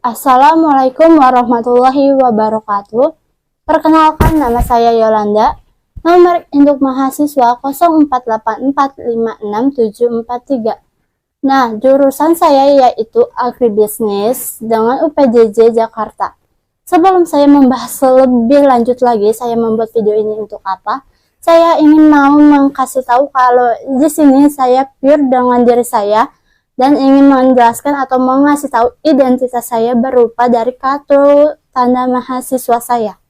Assalamualaikum warahmatullahi wabarakatuh. Perkenalkan, nama saya Yolanda. Nomor induk mahasiswa 0484566743. Nah, jurusan saya yaitu agribisnis dengan UPJJ Jakarta. Sebelum saya membahas lebih lanjut lagi, saya membuat video ini untuk apa? Saya ingin mau mengkasih tahu kalau di sini saya pure dengan diri saya dan ingin menjelaskan atau mengasih tahu identitas saya berupa dari kartu tanda mahasiswa saya.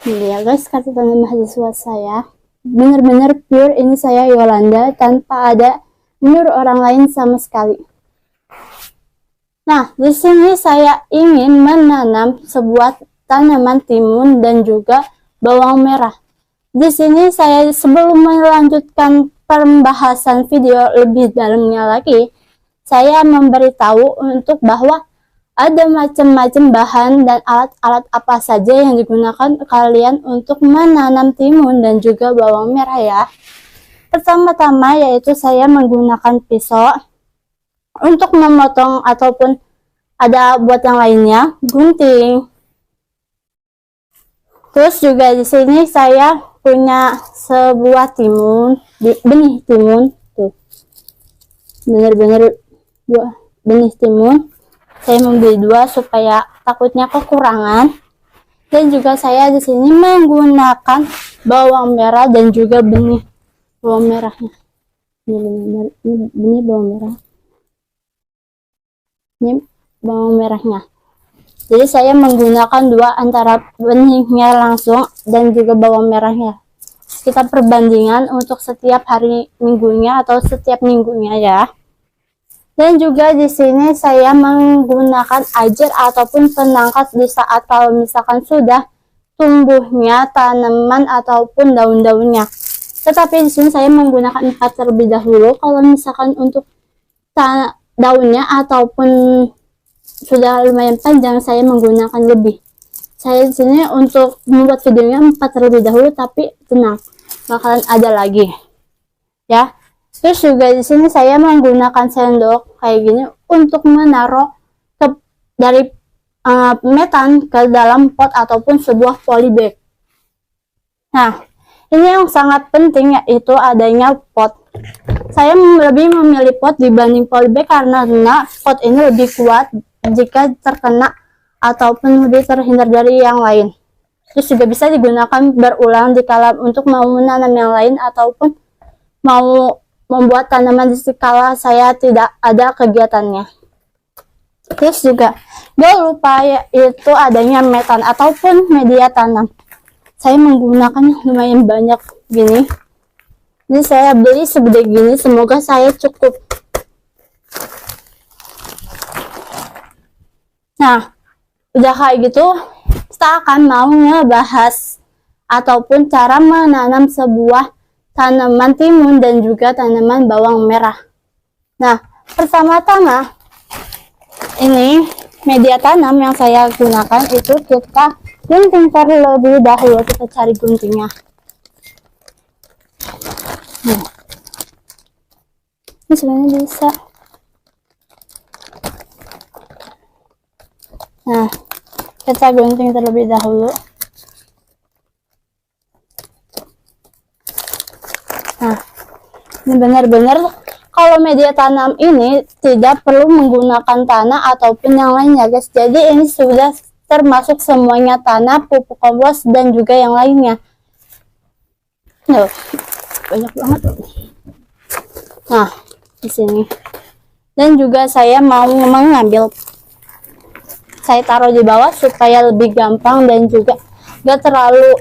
Ini ya guys, kartu tanda mahasiswa saya. Benar-benar pure, ini saya Yolanda tanpa ada menurut orang lain sama sekali. Nah, di sini saya ingin menanam sebuah tanaman timun dan juga bawang merah. Di sini saya sebelum melanjutkan pembahasan video lebih dalamnya lagi, saya memberitahu untuk bahwa ada macam-macam bahan dan alat-alat apa saja yang digunakan kalian untuk menanam timun dan juga bawang merah ya. Pertama-tama yaitu saya menggunakan pisau untuk memotong ataupun ada buat yang lainnya gunting. Terus juga di sini saya punya sebuah timun, benih timun tuh. Bener-bener dua benih timun. Saya membeli 2 supaya takutnya kekurangan. Dan juga saya di sini menggunakan bawang merah dan juga benih bawang merahnya. Ini benih bawang merah. Ini bawang merahnya. Jadi saya menggunakan 2 antara benihnya langsung dan juga bawang merahnya. Kita perbandingan untuk setiap hari minggunya atau setiap minggunya ya. Dan juga di sini saya menggunakan ajer ataupun penangkat di saat kalau misalkan sudah tumbuhnya tanaman ataupun daun-daunnya. Tetapi di sini saya menggunakan 4 terlebih dahulu. Kalau misalkan untuk daunnya ataupun sudah lumayan panjang, saya menggunakan lebih. Saya di sini untuk membuat videonya 4 terlebih dahulu, tapi tenang, bakalan ada lagi. Ya. Terus juga di sini saya menggunakan sendok kayak gini untuk menaruh dari metan ke dalam pot ataupun sebuah polybag. Nah, ini yang sangat penting yaitu adanya pot. Saya lebih memilih pot dibanding polybag karena pot ini lebih kuat jika terkena ataupun lebih terhindar dari yang lain. Terus juga bisa digunakan berulang dikala untuk mau menanam yang lain ataupun mau membuat tanaman dikala saya tidak ada kegiatannya. Terus juga gak lupa yaitu adanya metan ataupun media tanam. Saya menggunakan lumayan banyak gini. Ini saya beli segede gini, semoga saya cukup. Nah, udah kayak gitu, kita akan mau ngebahas ataupun cara menanam sebuah tanaman timun dan juga tanaman bawang merah. Nah, pertama-tama ini media tanam yang saya gunakan itu kita gunting terlebih dahulu. Kita cari guntingnya. Ini sebenarnya bisa. Nah, kita gunting terlebih dahulu. Nah, ini benar-benar kalau media tanam ini tidak perlu menggunakan tanah ataupun yang lainnya guys. Jadi ini sudah termasuk semuanya tanah, pupuk kompos dan juga yang lainnya. Loh, banyak banget. Nah, di sini. Dan juga saya mau mengambil, saya taruh di bawah supaya lebih gampang dan juga gak terlalu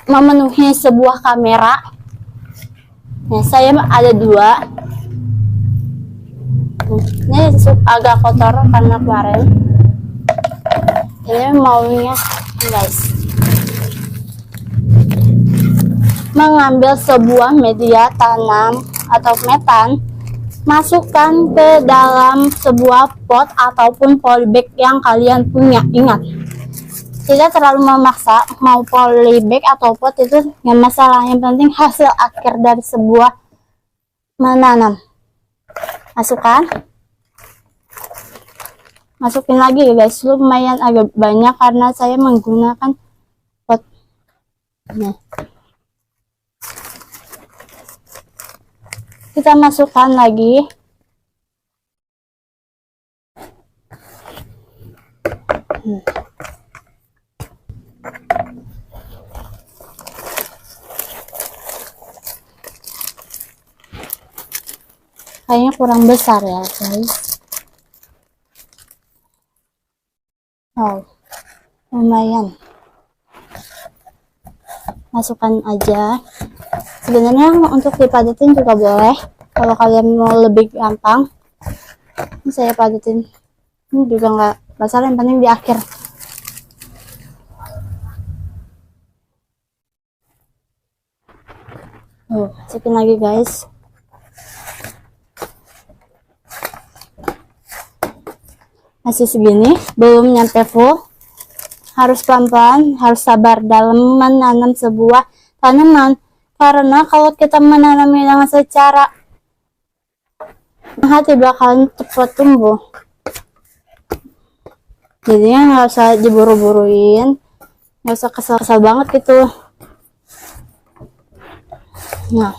memenuhi sebuah kamera. Nah, saya ada 2. Ini agak kotor karena kemarin. Ini maunya guys, mengambil sebuah media tanam atau metan, masukkan ke dalam sebuah pot ataupun polybag yang kalian punya. Ingat, tidak terlalu memaksa mau polybag atau pot, itu yang masalah, yang penting hasil akhir dari sebuah menanam. Masukkan masukin lagi ya guys, lumayan agak banyak karena saya menggunakan pot. Nah, kita masukkan lagi. Kayaknya kurang besar ya guys. Oh, lumayan. Masukkan aja. Sebenarnya untuk dipadatin juga boleh. Kalau kalian mau lebih gampang, ini saya padatin. Ini juga nggak masalah, yang penting di akhir. Masukin lagi guys. Masih segini, belum nyampe full. Harus pelan-pelan, harus sabar dalam menanam sebuah tanaman. Karena kalau kita menanamnya dengan secara hati, bakalan cepat tumbuh. Jadinya nggak usah diburu-buruin, nggak usah kesal-kesal banget gitu. Nah,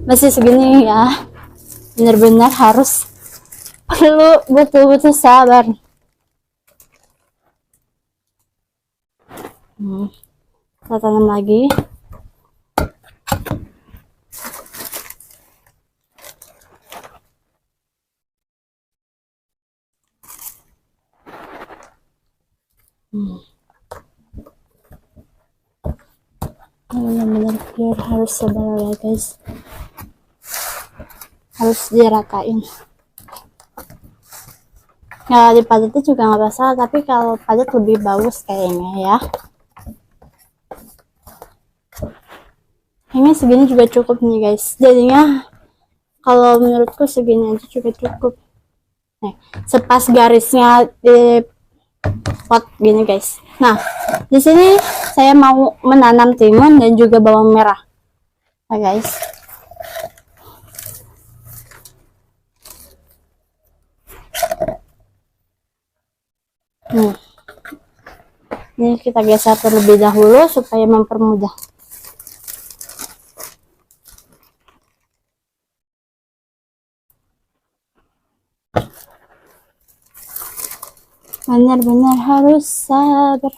masih segini ya, benar-benar harus perlu betul-betul sabar. Kita tanam lagi. Benar-benar harus sabar ya guys, harus diratain. Ya dipadati juga nggak masalah, tapi kalau padat lebih bagus kayaknya ya. Ini segini juga cukup nih guys, jadinya kalau menurutku segini aja juga cukup. Nih, sepas garisnya di pot gini guys. Nah, di sini saya mau menanam timun dan juga bawang merah. Nah guys, ini kita geser terlebih dahulu supaya mempermudah. Benar-benar harus sabar.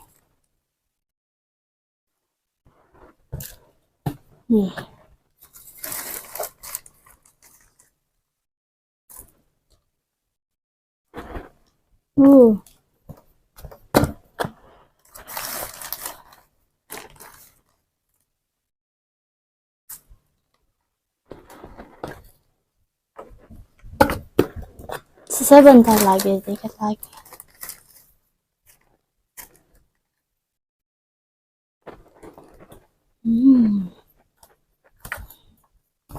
Sebentar lagi, dikit lagi.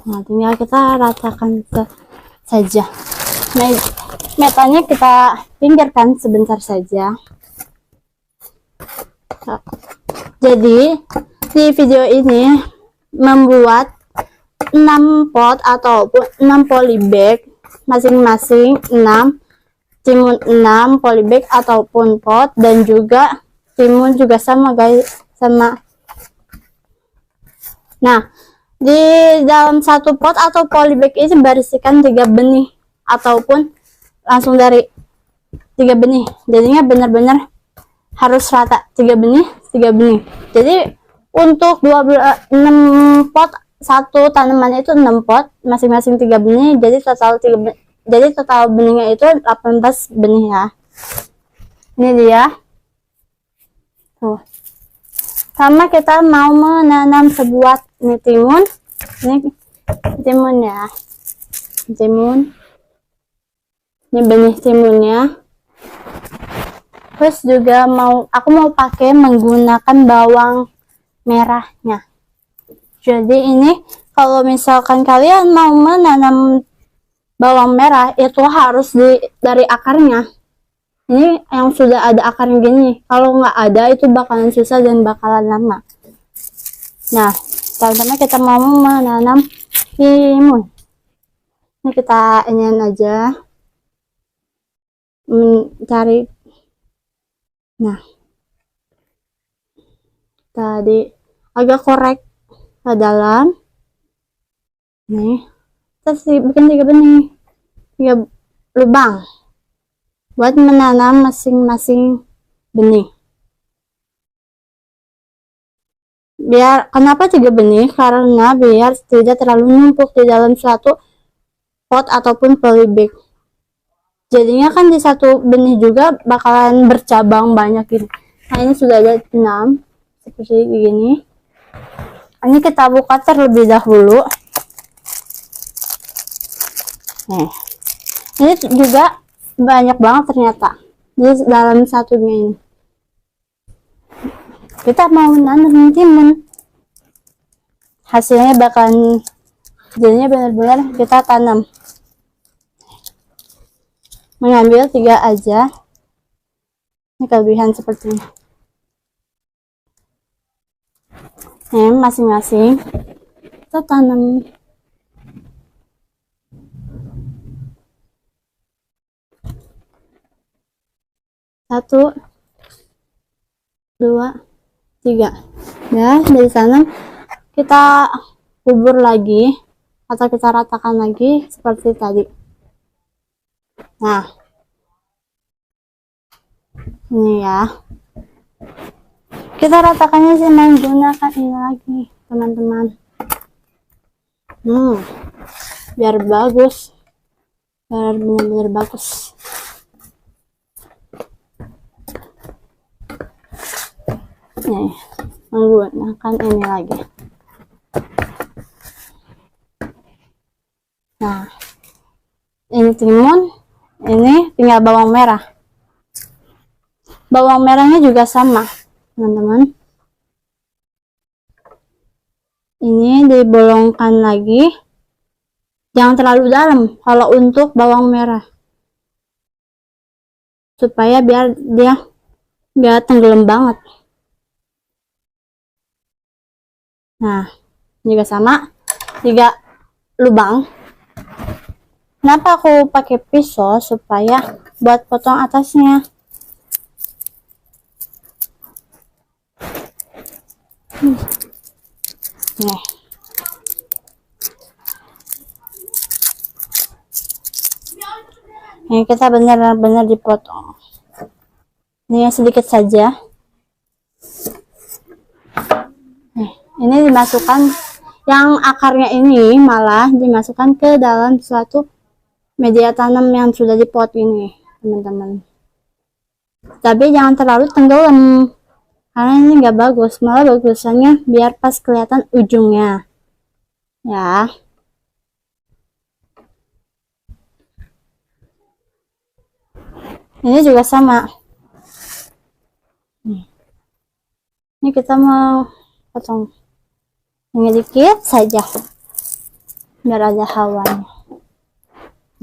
Nah, tinggal kita ratakan saja. Metanya kita pinggirkan sebentar saja. Jadi di video ini membuat 6 pot ataupun 6 polybag, masing-masing 6 timun, 6 polybag ataupun pot, dan juga timun juga sama guys, sama. Nah, di dalam satu pot atau polybag ini berisikan 3 benih ataupun langsung dari 3 benih, jadinya benar-benar harus rata 3 benih 3 benih. Jadi untuk 6 pot satu tanaman itu 6 pot, masing-masing 3 benih, jadi total 3 benih, jadi total benihnya itu 18 benih ya. Ini dia tuh. Sama kita mau menanam sebuah timun. Ini timun ya, timun. Ini benih timunnya. Terus juga aku mau pakai menggunakan bawang merahnya. Jadi ini kalau misalkan kalian mau menanam bawang merah, itu harus dari akarnya. Ini yang sudah ada akarnya gini. Kalau nggak ada itu bakalan susah dan bakalan lama. Nah, pertama kita mau menanam timun. Ini kita inian aja. mencari. Nah, tadi agak korek ke dalam. Nih, terus bikin 3 benih, 3 lubang buat menanam masing-masing benih. Kenapa 3 benih? Karena biar tidak terlalu numpuk di dalam suatu pot ataupun polybag. Jadinya kan di satu benih juga bakalan bercabang banyak gitu. Nah, ini sudah ada 6 seperti ini. Ini kita buka terlebih dahulu. Nih, ini juga banyak banget ternyata di dalam satunya ini. Kita mau nanam timun, hasilnya bakalan jadinya benar-benar kita tanam. Mengambil 3 aja, ini kelebihan seperti ini. Nih, masing-masing kita tanam. Satu, 2, 3. Ya, dari sana kita kubur lagi atau kita ratakan lagi seperti tadi. Nah, ini ya, kita ratakannya sih menggunakan ini lagi, teman-teman. Biar bagus, biar benar-benar bagus. Nih, menggunakan ini lagi. Nah, ini timun, ini tinggal bawang merah. Bawang merahnya juga sama, teman-teman. Ini dibolongkan lagi. Jangan terlalu dalam kalau untuk bawang merah, supaya biar dia nggak tenggelam banget. Nah, juga sama, 3 lubang. Kenapa aku pakai pisau? Supaya buat potong atasnya. Nih. Ini kita benar-benar dipotong. Ini sedikit saja. Ini dimasukkan, yang akarnya ini malah dimasukkan ke dalam suatu media tanam yang sudah dipot ini, teman-teman. Tapi jangan terlalu tenggelam, karena ini nggak bagus. Malah bagusannya biar pas kelihatan ujungnya, ya. Ini juga sama. Ini kita mau potong ini dikit saja biar ada hawanya.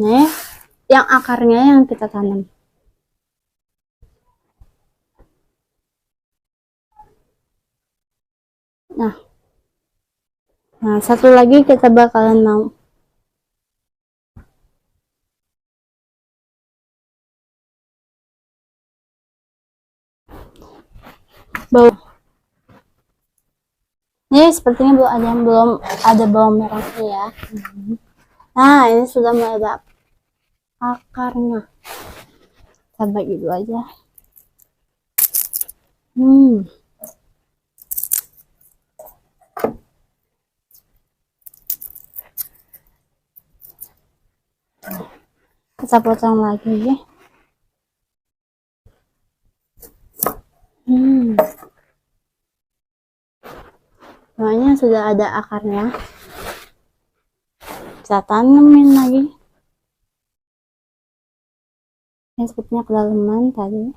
Nih, yang akarnya yang kita tanam. Nah, satu lagi kita bakalan mau bawang. Ini sepertinya belum ada bawang merahnya ya. Nah, ini sudah mulai ada akarnya. Kita bagi dulu aja. Kita potong lagi. Bawangnya sudah ada akarnya. Kita tanamin lagi. Ini sepertinya kedalaman tadi.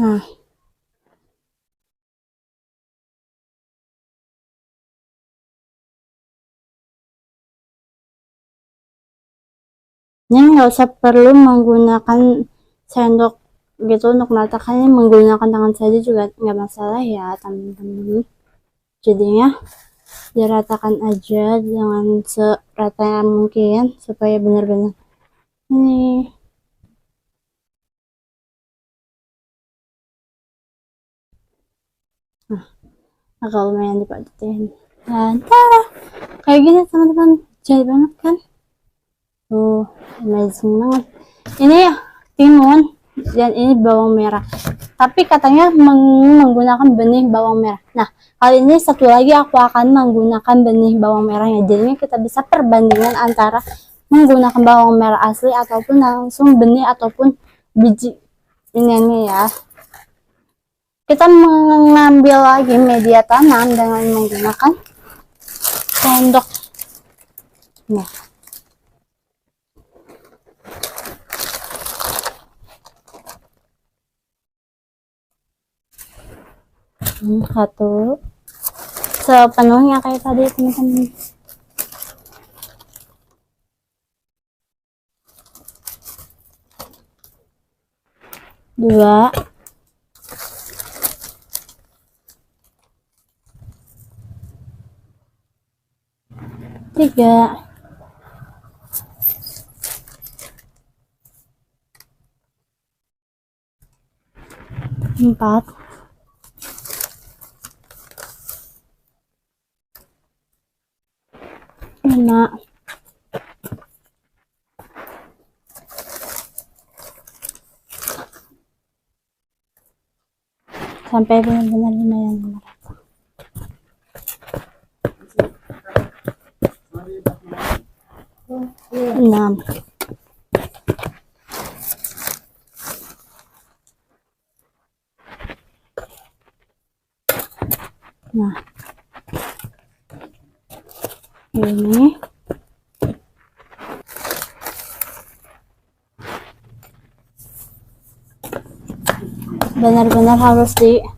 Nah, ini nggak usah perlu menggunakan sendok gitu untuk meratakannya, menggunakan tangan saja juga nggak masalah ya, teman-teman. Jadinya diratakan aja, jangan serata mungkin, supaya benar-benar Ini agak lumayan dipadetin. Dan tada! Kayak gini teman-teman, jadi banget kan? Tuh, amazing banget. Ini timun dan ini bawang merah. Tapi katanya menggunakan benih bawang merah. Nah, kali ini satu lagi aku akan menggunakan benih bawang merahnya. Jadinya kita bisa perbandingan antara menggunakan bawang merah asli ataupun langsung benih ataupun biji ini ya. Kita mengambil lagi media tanam dengan menggunakan sendok. Nah, satu sepenuhnya kayak tadi teman-teman. Dua, tiga, empat, lima, sampai benar-benar lumayan merata. 6, nah ini benar-benar harus digempal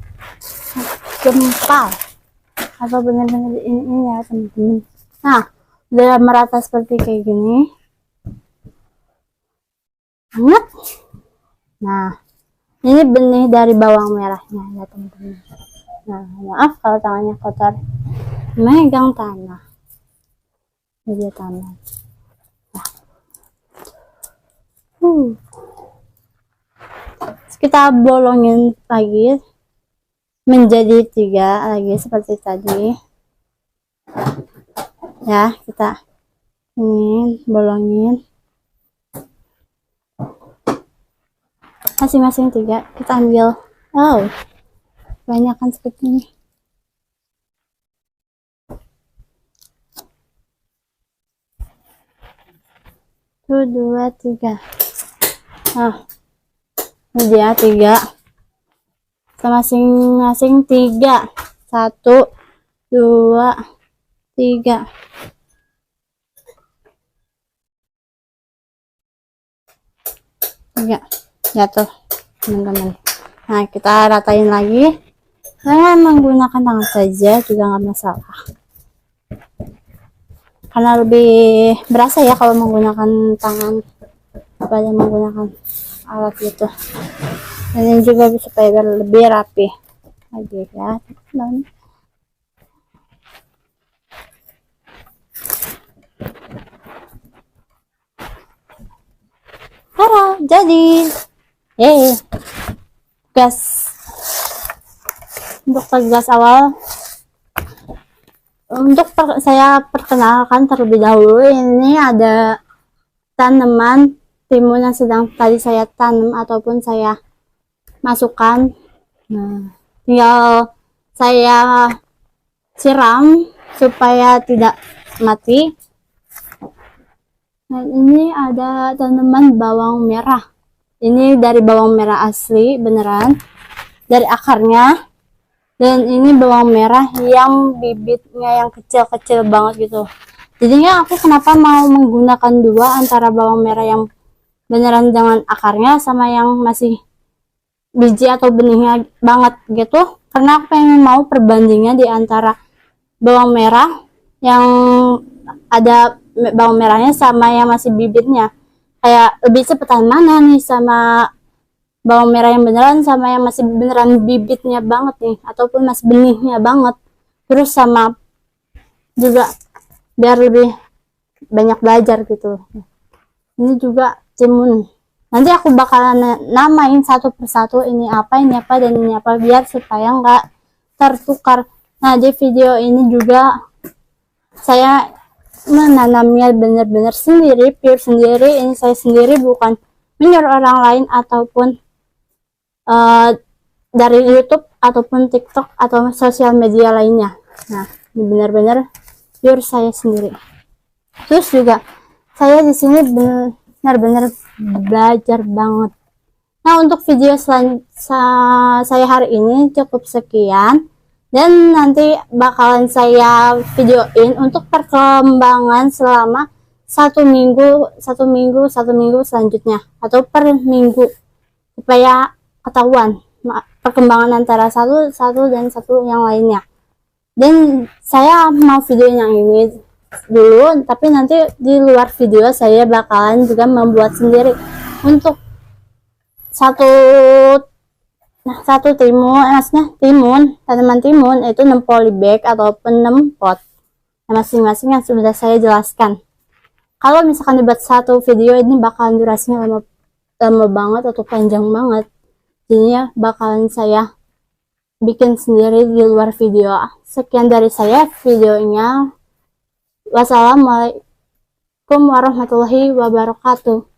atau benar-benar ini ya teman-teman. Nah, udah merata seperti kayak gini, hangat. Nah, ini benih dari bawang merahnya ya teman-teman. Nah, maaf kalau tangannya kotor, megang tanah, media tanah. Nah, kita bolongin lagi menjadi 3 lagi seperti tadi ya. Kita ini bolongin masing-masing 3. Kita ambil, oh banyak kan seperti ini. Tuh, 2, 3. Nah, ini dia 3, masing-masing 3. 1, 2, 3. Jatuh teman-teman. Nah, kita ratain lagi dengan menggunakan tangan saja juga nggak masalah, karena lebih berasa ya kalau menggunakan tangan daripada menggunakan alat gitu. Dan ini juga supaya lebih rapi lagi ya teman-teman. Halo, jadi gas untuk gas awal. Untuk saya perkenalkan terlebih dahulu, ini ada tanaman timun yang sedang tadi saya tanam ataupun saya masukkan. Nah, tinggal saya siram supaya tidak mati. Dan ini ada tanaman bawang merah. Ini dari bawang merah asli beneran dari akarnya. Dan ini bawang merah yang bibitnya yang kecil-kecil banget gitu. Jadinya aku kenapa mau menggunakan 2 antara bawang merah yang beneran dengan akarnya sama yang masih biji atau benihnya banget gitu. Karena aku pengen mau perbandingan di antara bawang merah yang ada bawang merahnya sama yang masih bibitnya. Kayak lebih cepetan mana nih sama bawang merah yang beneran sama yang masih beneran bibitnya banget nih ataupun masih benihnya banget. Terus sama juga biar lebih banyak belajar gitu. Ini juga timun. Nanti aku bakalan namain satu persatu ini apa, dan ini apa, biar supaya nggak tertukar. Nah, di video ini juga saya menanamnya benar-benar sendiri, pure sendiri. Ini saya sendiri, bukan menyuruh orang lain ataupun dari YouTube ataupun TikTok atau sosial media lainnya. Nah, ini benar-benar pure saya sendiri. Terus juga saya di sini benar-benar belajar banget. Nah, untuk video saya hari ini cukup sekian, dan nanti bakalan saya videoin untuk perkembangan selama satu minggu selanjutnya, atau per minggu, supaya ketahuan perkembangan antara satu dan satu yang lainnya. Dan saya mau video yang ini dulu, tapi nanti di luar video saya bakalan juga membuat sendiri untuk satu timun, maksudnya tanaman timun itu 6 polybag ataupun 6 pot, masing-masing yang sudah saya jelaskan. Kalau misalkan dibuat satu video ini bakalan durasinya lama banget atau panjang banget, jadinya bakalan saya bikin sendiri di luar video. Sekian dari saya videonya. Wassalamualaikum warahmatullahi wabarakatuh.